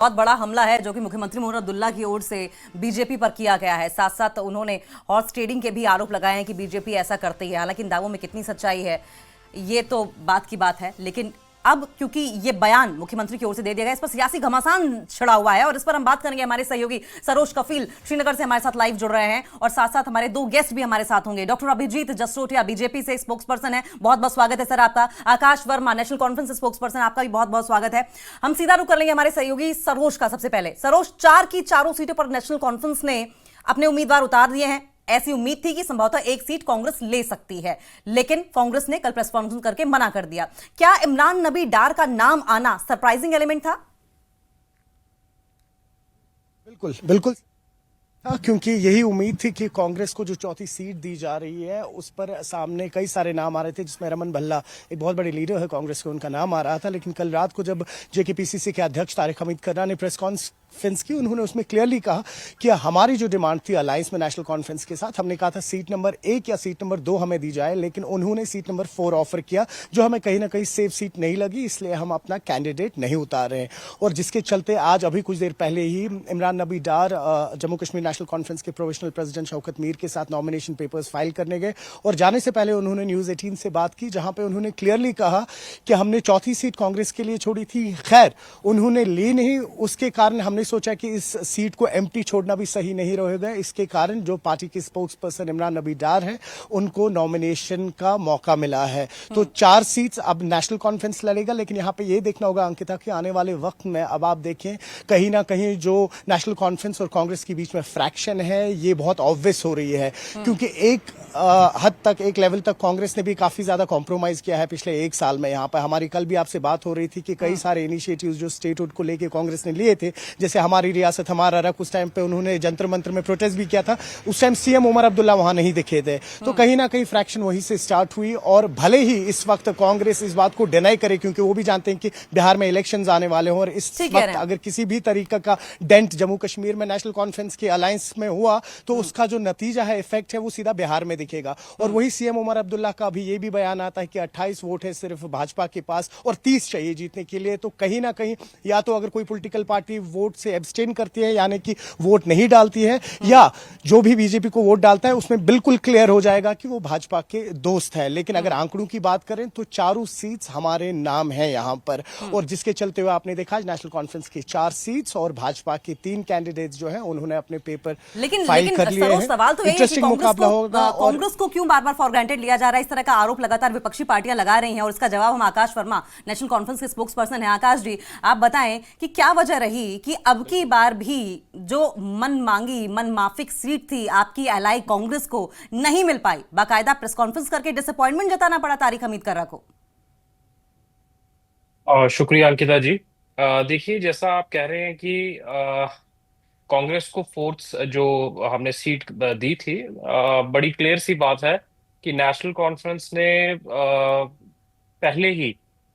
बहुत बड़ा हमला है जो कि मुख्यमंत्री मोहम्मद अब्दुल्ला की ओर से बीजेपी पर किया गया है। साथ साथ उन्होंने हॉर्स ट्रेडिंग के भी आरोप लगाए हैं कि बीजेपी ऐसा करती है। हालांकि इन दावों में कितनी सच्चाई है ये तो बात की बात है, लेकिन अब क्योंकि ये बयान मुख्यमंत्री की ओर से दे दिया गया, इस पर सियासी घमासान छिड़ा हुआ है और इस पर हम बात करेंगे। हमारे सहयोगी सरोज कफील श्रीनगर से हमारे साथ लाइव जुड़ रहे हैं और साथ साथ हमारे दो गेस्ट भी हमारे साथ होंगे। डॉक्टर अभिजीत जसरोटिया बीजेपी से स्पोक्स पर्सन है, बहुत बहुत स्वागत है सर आपका। Akash Verma national conference spokesperson, आपका भी बहुत बहुत स्वागत है। हम सीधा रुख कर लेंगे हमारे सहयोगी सरोज का। सबसे पहले सरोज, 4 की चारों सीटों पर नेशनल कॉन्फ्रेंस ने अपने उम्मीदवार उतार दिए हैं। ऐसी उम्मीद थी कि संभवतः एक सीट कांग्रेस ले सकती है, लेकिन कांग्रेस ने कल प्रेस कॉन्फ्रेंस करके मना कर दिया। क्या इमरान नबी डार का नाम आना सरप्राइजिंग एलिमेंट था? बिल्कुल बिल्कुल। हाँ, क्योंकि यही उम्मीद थी कि कांग्रेस को जो चौथी सीट दी जा रही है उस पर सामने कई सारे नाम आ रहे थे, जिसमें रमन भल्ला एक बहुत बड़े लीडर है कांग्रेस के, उनका नाम आ रहा था। लेकिन कल रात को जब जेकेपीसीसी के अध्यक्ष तारिक हमीद कर्रा ने प्रेस कॉन्फ्रेंस की, उन्होंने उसमें क्लियरली कहा कि हमारी जो डिमांड थी अलायंस में नेशनल कॉन्फ्रेंस के साथ, हमने कहा था सीट नंबर 1 या सीट नंबर 2 हमें दी जाए, लेकिन उन्होंने सीट नंबर 4 ऑफर किया, जो हमें कहीं ना कहीं सेफ सीट नहीं लगी, इसलिए हम अपना कैंडिडेट नहीं उतार रहे हैं। और जिसके चलते आज अभी कुछ देर पहले ही इमरान नबी डार जम्मू कश्मीर नेशनल कॉन्फ्रेंस के प्रोविजनल प्रेसिडेंट शौकत मीर के साथ नॉमिनेशन पेपर्स फाइल करने गए और जाने से पहले उन्होंने न्यूज़ 18 से बात की, जहां पे उन्होंने क्लियरली कहा कि हमने चौथी सीट कांग्रेस के लिए छोड़ी थी। खैर, उन्होंने ली नहीं, उसके कारण हमने सोचा कि इस सीट को एम्प्टी छोड़ना भी सही नहीं रहेगा। इसके कारण जो पार्टी के स्पोक्स पर्सन इमरान नबी डार है, उनको नॉमिनेशन का मौका मिला है। तो 4 सीट्स अब नेशनल कॉन्फ्रेंस लड़ेगा, लेकिन यहाँ पे ये देखना होगा अंकिता कि आने वाले वक्त में अब आप देखें कहीं ना कहीं जो नेशनल कॉन्फ्रेंस और कांग्रेस के बीच में फ्रैक्शन है ये बहुत ऑब्वियस हो रही है, क्योंकि एक हद तक, एक लेवल तक कांग्रेस ने भी काफी ज्यादा कॉम्प्रोमाइज किया है पिछले 1 साल में। यहाँ पर हमारी कल भी आपसे बात हो रही थी कि कई सारे इनिशिएटिव्स जो स्टेटहुड को लेके कांग्रेस ने लिए थे, जैसे हमारी रियासत हमारा रख, उस टाइम पे उन्होंने जंतर मंतर में प्रोटेस्ट भी किया था। उस टाइम सीएम उमर अब्दुल्ला वहां नहीं दिखे थे, तो कहीं ना कहीं फ्रैक्शन वहीं से स्टार्ट हुई। और भले ही इस वक्त कांग्रेस इस बात को डिनाई करे, क्योंकि वो भी जानते हैं कि बिहार में इलेक्शंस आने वाले हों और इस वक्त अगर किसी भी तरीके का डेंट जम्मू कश्मीर में नेशनल कॉन्फ्रेंस के अलायंस में हुआ तो उसका जो नतीजा है, इफेक्ट है, वो सीधा बिहार में दिखेगा। और वही सीएम उमर अब्दुल्ला का भी ये भी बयान आता है कि 28 वोट है सिर्फ भाजपा के पास और 30 चाहिए जीतने के लिए। तो कहीं ना कहीं या तो अगर कोई पॉलिटिकल पार्टी वोट से एब्सटेन करती है, यानी कि वोट नहीं डालती है, या जो भी बीजेपी को वोट डालता है उसमें बिल्कुल क्लियर हो जाएगा कि वो भाजपा के दोस्त है। लेकिन अगर आंकड़ों की बात करें तो चारों सीट्स हमारे नाम है यहां पर, और जिसके चलते हुए आपने देखा नेशनल कॉन्फ्रेंस की 4 सीट्स और भाजपा के 3 कैंडिडेट्स जो है उन्होंने अपने पेपर फाइल कर लिए हैं। सवाल तो इंटरेस्टिंग मुकाबला होगा। कांग्रेस को क्यों बार बार फॉर ग्रांटेड लिया जा रहा है? इस तरह का आरोप लगातार विपक्षी पार्टियां लगा रही हैं और इसका जवाब हम आकाश वर्मा नेशनल कॉन्फ्रेंस के स्पोक्स पर्सन है। आकाश जी, आप बताएं कि क्या वजह रही कि अब की बार भी जो मन मांगी, मन माफिक सीट थी आपकी एलाई कांग्रेस को नहीं मिल पाई? बाकायदा प्रेस कॉन्फ्रेंस करके डिसअपॉइंटमेंट जताना पड़ा तारिक हमीद कर्रा को। शुक्रिया अंकिता जी। देखिए, जैसा आप कह रहे हैं कि कांग्रेस को फोर्थ जो हमने सीट दी थी, बड़ी क्लियर सी बात है कि नेशनल कॉन्फ्रेंस ने पहले ही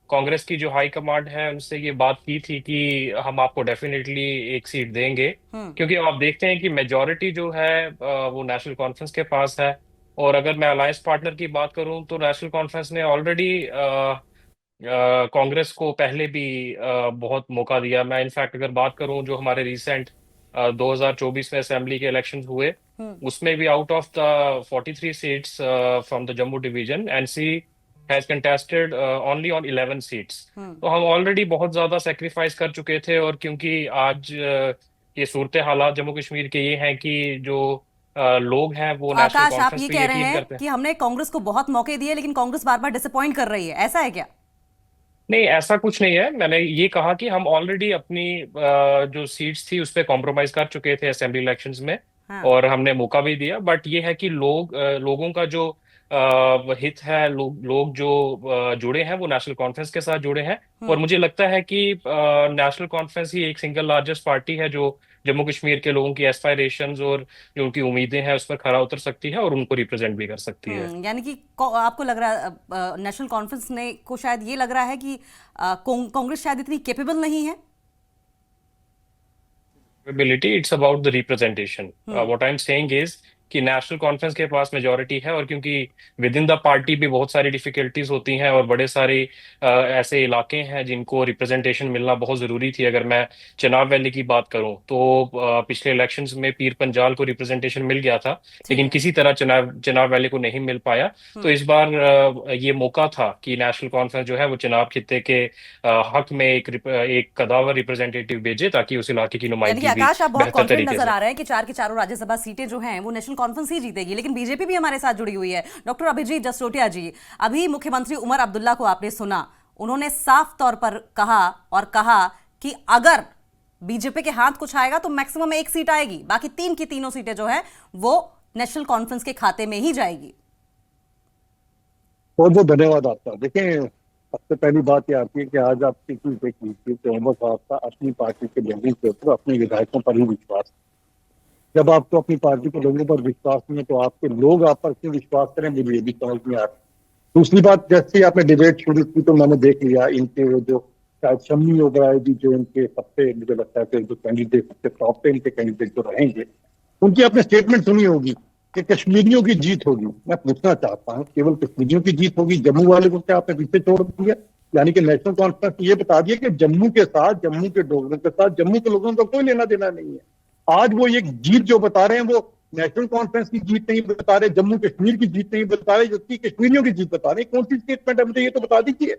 कांग्रेस की जो हाई कमांड है उनसे ये बात की थी कि हम आपको डेफिनेटली एक सीट देंगे, क्योंकि आप देखते हैं कि मेजॉरिटी जो है वो नेशनल कॉन्फ्रेंस के पास है। और अगर मैं अलायंस पार्टनर की बात करूं तो नेशनल कॉन्फ्रेंस ने ऑलरेडी कांग्रेस को पहले भी बहुत मौका दिया। मैं इनफैक्ट अगर बात करूं जो हमारे रिसेंट 2024 में असेंबली के इलेक्शंस हुए, उसमें भी out of the 43 seats from the Jammu division, NC has contested only on 11 seats. तो हम ऑलरेडी बहुत ज्यादा सेक्रीफाइस कर चुके थे। और क्योंकि आज ये सूरत हालात जम्मू कश्मीर के ये हैं कि जो लोग हैं वो तो नेशनल आकाश, आप कॉन्फ्रेंस ये पे कह रहे यकीन हैं करते हैं। कि हमने कांग्रेस को बहुत मौके दिए लेकिन कांग्रेस बार बार डिसअपॉइंट कर रही है, ऐसा है क्या? नहीं, ऐसा कुछ नहीं है। मैंने ये कहा कि हम ऑलरेडी अपनी जो सीट्स थी उस पर कॉम्प्रोमाइज कर चुके थे असेंबली इलेक्शंस में, हाँ। और हमने मौका भी दिया। बट ये है कि लोगों का जो हित है, लोग जो जुड़े हैं वो नेशनल कॉन्फ्रेंस के साथ जुड़े हैं। और मुझे लगता है कि नेशनल कॉन्फ्रेंस ही एक सिंगल लार्जेस्ट पार्टी है जो जम्मू कश्मीर के लोगों की एस्पायरेशंस और जो उनकी उम्मीदें हैं उस पर खरा उतर सकती है और उनको रिप्रेजेंट भी कर सकती है। यानी कि आपको लग रहा है नेशनल कॉन्फ्रेंस ने को शायद ये लग रहा है कि कांग्रेस शायद इतनी कैपेबल नहीं है। Ability, it's about the representation. What I'm saying is कि नेशनल कॉन्फ्रेंस के पास मेजोरिटी है, और क्योंकि विद इन द पार्टी भी बहुत सारी डिफिकल्टीज होती हैं और बड़े सारे ऐसे इलाके हैं जिनको रिप्रेजेंटेशन मिलना बहुत जरूरी थी। अगर मैं चिनाब वैली की बात करूं तो पिछले इलेक्शंस में पीर पंजाल को रिप्रेजेंटेशन मिल गया था, ठीक लेकिन है। किसी तरह चिनाब वैली को नहीं मिल पाया। तो इस बार ये मौका था कि नेशनल कॉन्फ्रेंस जो है वो चिनाब खित्ते के हक में एक कदावर रिप्रेजेंटेटिव भेजे, ताकि उस इलाके की यानी कि नुमाइंदगी भी आकाश, आप बहुत बेहतर कॉन्फिडेंट तरीके नजर से। आ रहे हैं कि चार की चारों राज्यसभा सीटें जो हैं वो नेशनल कॉन्फ्रेंस ही जीतेगी, लेकिन बीजेपी भी हमारे साथ जुड़ी हुई है। डॉक्टर अभिजीत जसरोटिया जी, अभी मुख्यमंत्री उमर अब्दुल्ला को आपने सुना, उन्होंने साफ तौर पर कहा कि अगर बीजेपी के हाथ कुछ आएगा तो मैक्सिमम एक सीट आएगी, बाकी तीन की तीनों सीटें जो है वो नेशनल कॉन्फ्रेंस के खाते में ही जाएगी। बहुत बहुत धन्यवाद आपका। देखें, सबसे पहली बात ये आती है कि आज आपकी चीज देख लीजिए कि अहमद साहब का अपनी पार्टी के लोगों के ऊपर, अपने विधायकों पर ही विश्वास। जब आपको अपनी पार्टी के लोगों पर विश्वास नहीं है तो आपके लोग आप पर क्यों विश्वास करें, मुझे ये भी समझ नहीं आ रहा। दूसरी बात, जैसे ही आपने डिबेट शुरू की तो मैंने देख लिया इनके वो जो शायद शम्मी ओबराय जी, जो इनके सबसे मुझे लगता है कि जो कैंडिडेट सबसे टॉप पे इनके कैंडिडेट जो रहेंगे, उनकी आपने स्टेटमेंट सुनी होगी कि कश्मीरियों की जीत होगी। मैं पूछना चाहता हूँ, केवल कश्मीरियों की जीत होगी, जम्मू वाले को क्या आपने पीछे छोड़ दिया? यानी कि नेशनल कॉन्फ्रेंस ये बता दिया कि जम्मू के साथ, जम्मू के डोगरों के साथ, जम्मू के लोगों का कोई लेना देना नहीं है। आज वो ये जीत जो बता रहे हैं वो नेशनल कॉन्फ्रेंस की जीत नहीं बता रहे, जम्मू कश्मीर की जीत नहीं बता रहे, जबकि कश्मीरियों की जीत बता रहे। कौन सी स्टेटमेंट है, मुझे ये तो बता दीजिए।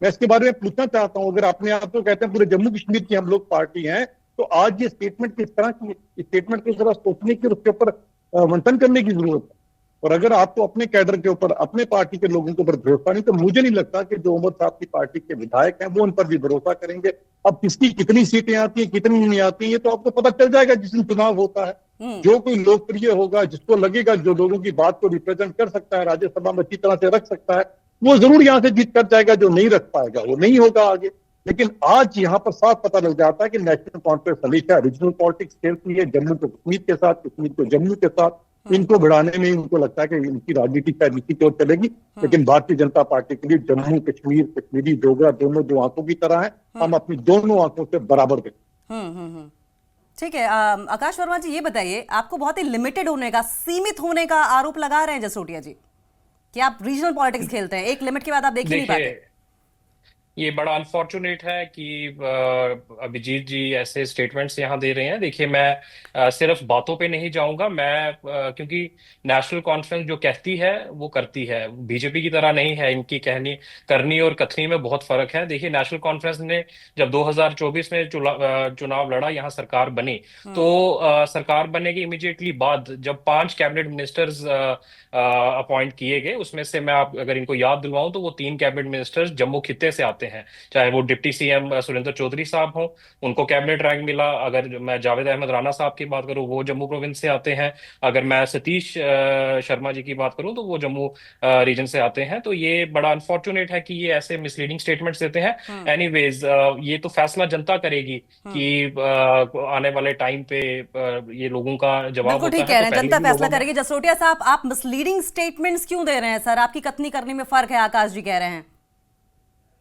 मैं इसके बारे में पूछना चाहता हूं। अगर अपने आप को कहते हैं पूरे जम्मू कश्मीर की हम लोग पार्टी हैं, तो आज ये स्टेटमेंट किस तरह की, इस स्टेटमेंट को जरा सोचने की, उसके ऊपर मंथन करने की जरूरत है। और अगर आपको अपने कैडर के ऊपर, अपने पार्टी के लोगों के ऊपर भरोसा नहीं, तो मुझे नहीं लगता कि जो उमर साहब की पार्टी के विधायक हैं वो उन पर भी भरोसा करेंगे। अब किसकी कितनी सीटें आती हैं, कितनी नहीं आती हैं, ये तो आपको पता चल जाएगा जिस दिन चुनाव होता है। जो कोई लोकप्रिय होगा, जिसको लगेगा जो लोगों की बात को रिप्रेजेंट कर सकता है, राज्यसभा में अच्छी तरह से रख सकता है, वो जरूर यहाँ से जीत कर जाएगा। जो नहीं रख पाएगा वो नहीं होगा आगे। लेकिन आज यहाँ पर साफ पता लग जाता है कि नेशनल कॉन्फ्रेंस हमेशा रीजनल पॉलिटिक्स खेलती है, जम्मू को कश्मीर के साथ, कश्मीर को जम्मू के साथ। इनको बढ़ाने में इनको लगता है कि इनकी राजनीति शायद इसी की ओर चलेगी। लेकिन भारतीय जनता पार्टी के लिए जम्मू कश्मीर, कश्मीरी डोगरा दोनों दो आंखों की तरह है। हम अपनी दोनों आंखों से बराबर देखें। ठीक है। आकाश वर्मा जी, ये बताइए, आपको बहुत ही लिमिटेड होने का, सीमित होने का आरोप लगा रहे हैं जसरोटिया जी कि आप रीजनल पॉलिटिक्स खेलते हैं, एक लिमिट के बाद आप देख ही नहीं पाते। देखिए, ये बड़ा अनफॉर्चुनेट है कि अभिजीत जी ऐसे स्टेटमेंट्स यहाँ दे रहे हैं। देखिए, मैं सिर्फ बातों पे नहीं जाऊंगा। मैं क्योंकि नेशनल कॉन्फ्रेंस जो कहती है वो करती है, बीजेपी की तरह नहीं है। इनकी कहनी, करनी और कथनी में बहुत फर्क है। देखिए, नेशनल कॉन्फ्रेंस ने जब 2024 में चुनाव लड़ा, यहाँ सरकार बनी, तो सरकार बनने के इमीडिएटली बाद जब 5 कैबिनेट मिनिस्टर्स अपॉइंट किए गए, उसमें से मैं आप अगर इनको याद दिलवाऊं तो वो 3 कैबिनेट मिनिस्टर्स जम्मू खित्ते से आते हैं। चाहे वो डिप्टी सीएम सुरेंद्र चौधरी साहब हों, उनको कैबिनेट रैंक मिला। अगर मैं जावेद अहमद राणा साहब की बात करूं, वो जम्मू प्रोविंस से आते हैं। अगर मैं सतीश शर्मा जी की बात करूं तो वो जम्मू रीजन से आते हैं। तो ये बड़ा अनफॉर्चुनेट है कि ये ऐसे मिसलीडिंग स्टेटमेंट्स देते हैं। एनीवेज, ये तो फैसला जनता करेगी कि आने वाले टाइम पे ये लोगों का जवाब बिल्कुल होता ठीक है। कह तो रहे हैं, पहले जनता भी फैसला लोगों ने, करेगी। जसरोटिया साहब, आप मिसलीडिंग स्टेटमेंट्स क्यों दे रहे हैं सर? आपकी कथनी करने में फर्क है, आकाश जी कह रहे हैं।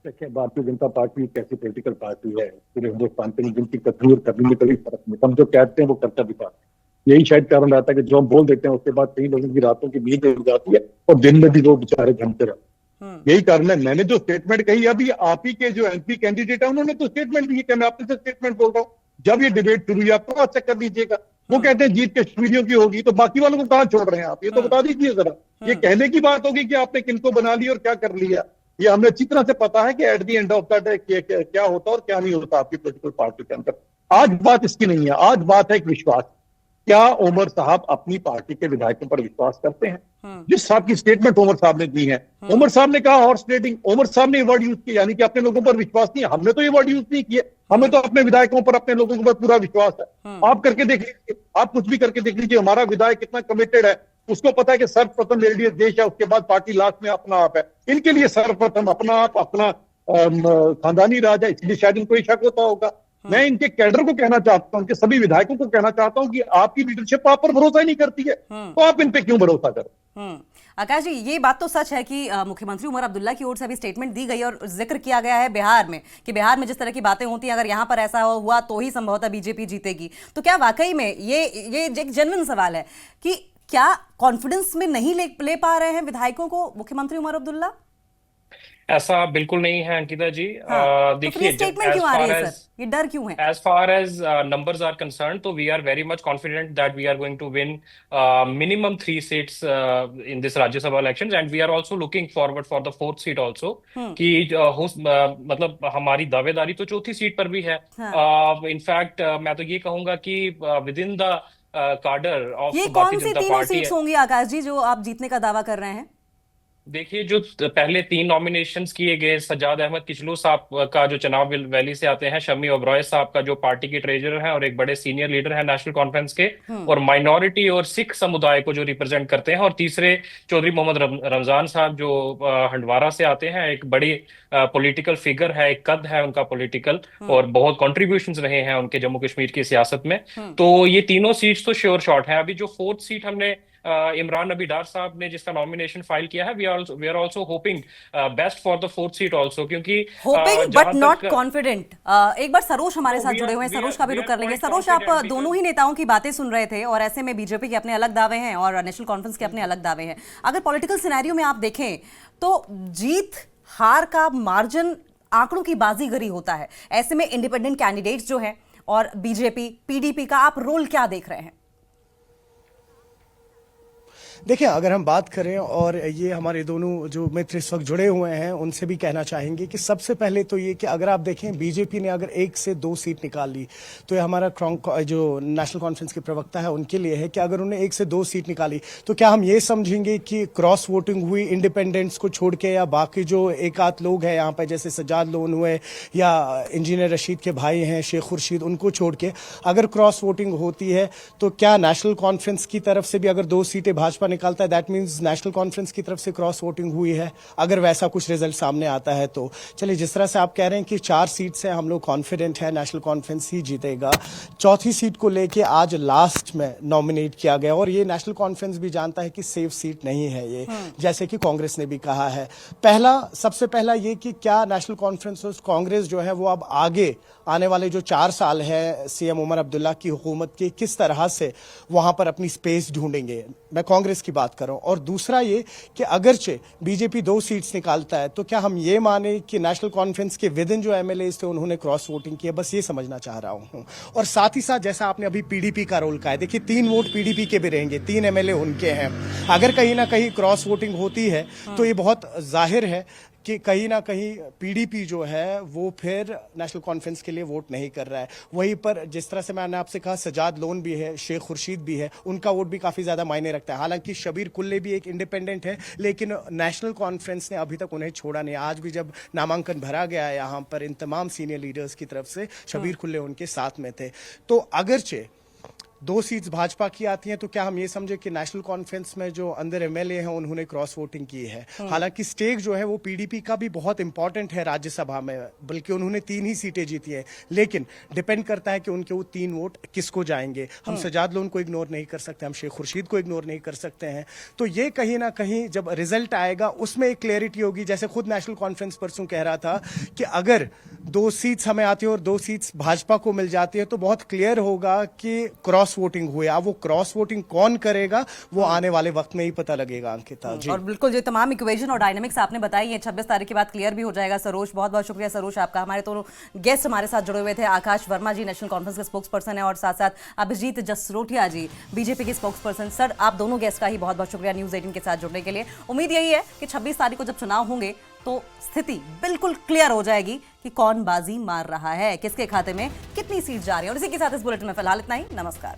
देखिए, भारतीय जनता पार्टी एक ऐसी पॉलिटिकल पार्टी है पूरे हिंदुस्तान के, जिनकी कथनी और करनी में कभी फर्क नहीं। हम जो कहते हैं वो करता दिखाते हैं। यही शायद कारण रहता है कि जो हम बोल देते हैं उसके बाद कई लोगों की रातों की नींद उड़ जाती है और दिन में भी लोग बेचारे घूमते रहते हैं। यही कारण है। मैंने जो स्टेटमेंट कही, अभी आप ही के जो एमपी कैंडिडेट है उन्होंने तो स्टेटमेंट दी है। मैं आपसे स्टेटमेंट बोल रहा हूँ। जब ये डिबेट शुरू हुई, आप तो चेक कर लीजिएगा, वो कहते हैं जीत कश्मीरियों की होगी, तो बाकी वालों को कहां छोड़ रहे हैं आप? ये तो बता दीजिए जरा। ये कहने की बात होगी कि आपने किनको बना लिया और क्या कर लिया। ये हमें अच्छी तरह से पता है कि at the end of the day क्या होता है और क्या नहीं होता आपकी पॉलिटिकल पार्टी के अंदर। आज बात इसकी नहीं है, आज बात है एक विश्वास। क्या उमर साहब अपनी पार्टी के विधायकों पर विश्वास करते हैं? जिस साहब की स्टेटमेंट उमर साहब ने दी है, उमर साहब ने कहा हॉर्स ट्रेडिंग, उमर साहब ने वर्ड यूज किया, यानी कि अपने लोगों पर विश्वास नहीं है। हमने तो ये वर्ड यूज नहीं किए। हमें तो अपने विधायकों पर, अपने लोगों पर पूरा विश्वास है। आप करके देख लीजिए, आप कुछ भी करके देख लीजिए, हमारा विधायक कितना कमिटेड है। उसको पता है कि सर्वप्रथम एलडीएफ देश है, उसके बाद पार्टी लास्ट में अपना आप है। इनके लिए सर्वप्रथम अपना आप, अपना खानदानी राज है, इसलिए शायद इनको शक होता होगा। मैं इनके कैडर को कहना चाहता हूं, इनके सभी विधायकों को कहना चाहता हूं कि आपकी लीडरशिप आप पर भरोसा ही नहीं करती है, तो आप इन पे क्यों भरोसा करें? आकाश जी, ये बात तो सच है कि मुख्यमंत्री उमर अब्दुल्ला की ओर से अभी स्टेटमेंट दी गई और जिक्र किया गया है बिहार में कि बिहार में जिस तरह की बातें होती हैं, अगर यहां पर ऐसा हुआ तो ही संभवतः बीजेपी जीतेगी। तो क्या वाकई में ये एक जेन्युइन सवाल है कि क्या कॉन्फिडेंस में नहीं ले पा रहे हैं विधायकों को मुख्यमंत्री उमर अब्दुल्ला? ऐसा बिल्कुल नहीं है अंकिता जी। हाँ, तो फिर ये देखिए, जब स्टेटमेंट क्यों आ रही है सर? ये डर क्यों है? as far as numbers are concerned, so we are very much confident that we are going to win minimum 3 seats in this Rajya Sabha elections, and we are also looking forward for the 4th seat also. कि मतलब हमारी दावेदारी तो चौथी seat पर भी है। हाँ। इनफैक्ट मैं तो ये कहूंगा कि विद इन द कार्डर ऑफ ये भारतीय कौन सी जनता तीनों पार्टी सीट्स होंगी आकाश जी जो आप जीतने का दावा कर रहे हैं? देखिए, जो पहले 3 नॉमिनेशंस किए गए, सज्जाद अहमद किचलू साहब का जो चनाब वैली से आते हैं, शमी ओबरॉय साहब का जो पार्टी के ट्रेजरर हैं और एक बड़े सीनियर लीडर हैं नेशनल कॉन्फ्रेंस के, और माइनॉरिटी और सिख समुदाय को जो रिप्रेजेंट करते हैं, और तीसरे चौधरी मोहम्मद रमजान साहब जो हंडवारा से आते हैं, एक बड़ी पॉलिटिकल फिगर है, एक कद है उनका पॉलिटिकल, और बहुत कॉन्ट्रीब्यूशंस रहे हैं उनके जम्मू कश्मीर की सियासत में। तो ये तीनों सीट्स तो श्योर शॉट है। अभी जो 4th सीट हमने इमरान नबी डार साहब ने जिसका नॉमिनेशन फाइल किया है, we are also hoping best for the 4th seat also, क्योंकि होपिंग बट जहां नॉट तक कॉन्फिडेंट। एक बार सरोज हमारे साथ जुड़े हुए हैं, सरोज का भी रुख कर लेंगे। सरोज, आप दोनों ही नेताओं की बातें सुन रहे थे और ऐसे में बीजेपी के अपने अलग दावे हैं और नेशनल कॉन्फ्रेंस के अपने अलग दावे हैं। अगर पॉलिटिकल सिनेरियो में आप देखें तो जीत हार का मार्जिन आंकड़ों की बाजीगरी होता है। ऐसे में इंडिपेंडेंट कैंडिडेट्स जो है और बीजेपी पीडीपी का आप रोल क्या देख रहे हैं? देखिए, अगर हम बात करें, और ये हमारे दोनों जो मित्र इस वक्त जुड़े हुए हैं उनसे भी कहना चाहेंगे कि सबसे पहले तो ये कि अगर आप देखें बीजेपी ने अगर 1 से 2 सीट निकाल ली तो ये हमारा जो नेशनल कॉन्फ्रेंस के प्रवक्ता है उनके लिए है कि अगर उन्हें 1 से 2 सीट निकाली तो क्या हम ये समझेंगे कि क्रॉस वोटिंग हुई इंडिपेंडेंट्स को छोड़ के, या बाकी जो एक आध लोग हैं यहाँ पर जैसे सज्जाद लोन हुए या इंजीनियर रशीद के भाई हैं शेख खुर्शीद, उनको छोड़ के अगर क्रॉस वोटिंग होती है तो क्या नेशनल कॉन्फ्रेंस की तरफ से भी अगर 2 सीटें भाजपा निकालता है, दैट मींस नेशनल कॉन्फ्रेंस की तरफ से क्रॉस वोटिंग हुई है? अगर वैसा कुछ रिजल्ट सामने आता है तो चलिए, जिस तरह से आप कह रहे हैं कि 4 सीट से हम लोग कॉन्फिडेंट है नेशनल कॉन्फ्रेंस ही जीतेगा, चौथी सीट को लेके आज लास्ट में नॉमिनेट किया गया, और ये नेशनल कॉन्फ्रेंस भी जानता है कि सेफ सीट नहीं है ये, जैसे कि कांग्रेस ने भी कहा है। सबसे पहला ये कि क्या नेशनल कॉन्फ्रेंस और कांग्रेस जो है वो अब आगे आने वाले जो 4 साल है सीएम उमर अब्दुल्ला की हुकूमत के, किस तरह से वहां पर अपनी स्पेस ढूंढेंगे, मैं कांग्रेस की बात कर रहा हूं। और दूसरा ये कि अगरचे बीजेपी 2 सीट्स निकालता है तो क्या हम ये माने कि नेशनल कॉन्फ्रेंस के विद इन जो एमएलए थे उन्होंने क्रॉस वोटिंग की है? बस ये समझना चाह रहा हूं। और साथ ही साथ जैसा आपने अभी पीडीपी का रोल कहा है, देखिए 3 वोट पीडीपी के भी रहेंगे, 3 एमएलए उनके हैं। अगर कहीं ना कहीं क्रॉस वोटिंग होती है तो ये बहुत जाहिर है कि कहीं ना कहीं पीडीपी जो है वो फिर नेशनल कॉन्फ्रेंस के लिए वोट नहीं कर रहा है। वहीं पर जिस तरह से मैंने आपसे कहा, सजाद लोन भी है, शेख खुर्शीद भी है, उनका वोट भी काफी ज्यादा मायने रखता है। हालांकि शबीर कुल्ले भी एक इंडिपेंडेंट है, लेकिन नेशनल कॉन्फ्रेंस ने अभी तक उन्हें छोड़ा नहीं। आज भी जब नामांकन भरा गया है यहाँ पर इन तमाम सीनियर लीडर्स की तरफ से, शबीर कुल्ले उनके साथ में थे। तो अगरचे 2 सीट्स भाजपा की आती हैं तो क्या हम ये समझे कि नेशनल कॉन्फ्रेंस में जो अंदर एमएलए हैं उन्होंने क्रॉस वोटिंग की है? हालांकि स्टेक जो है वो पीडीपी का भी बहुत इंपॉर्टेंट है राज्यसभा में, बल्कि उन्होंने 3 ही सीटें जीती हैं, लेकिन डिपेंड करता है कि उनके वो 3 वोट किसको जाएंगे। हम सजाद लोन को इग्नोर नहीं कर सकते, हम शेख खुर्शीद को इग्नोर नहीं कर सकते हैं। तो ये कहीं ना कहीं जब रिजल्ट आएगा उसमें एक क्लैरिटी होगी। जैसे खुद नेशनल कॉन्फ्रेंस परसों कह रहा था कि अगर 2 सीट्स हमें आती है और 2 सीट्स भाजपा को मिल जाती है तो बहुत क्लियर होगा कि क्रॉस वोटिंग हुई। अब वो क्रॉस वोटिंग कौन करेगा वो आने वाले वक्त में ही पता लगेगा अंकिता जी। और बिल्कुल जो तमाम इक्वेशन और डायनामिक्स आपने बताई है 26 तारीख के बाद क्लियर भी हो जाएगा। सरोज, बहुत बहुत शुक्रिया सरोज आपका। हमारे दोनों गेस्ट हमारे साथ जुड़े हुए थे, आकाश वर्मा जी नेशनल कॉन्फ्रेंस के स्पोक्स पर्सन है और साथ साथ अभिजीत जसरोटिया जी बीजेपी के स्पोक्स पर्सन। सर, आप दोनों गेस्ट का ही बहुत बहुत शुक्रिया न्यूज 18 के साथ जुड़ने के लिए। उम्मीद यही है कि 26 तारीख को जब चुनाव होंगे तो स्थिति बिल्कुल क्लियर हो जाएगी कि कौन बाजी मार रहा है, किसके खाते में कितनी सीट जा रही है। और इसी के साथ इस बुलेटिन में फिलहाल इतना ही। नमस्कार।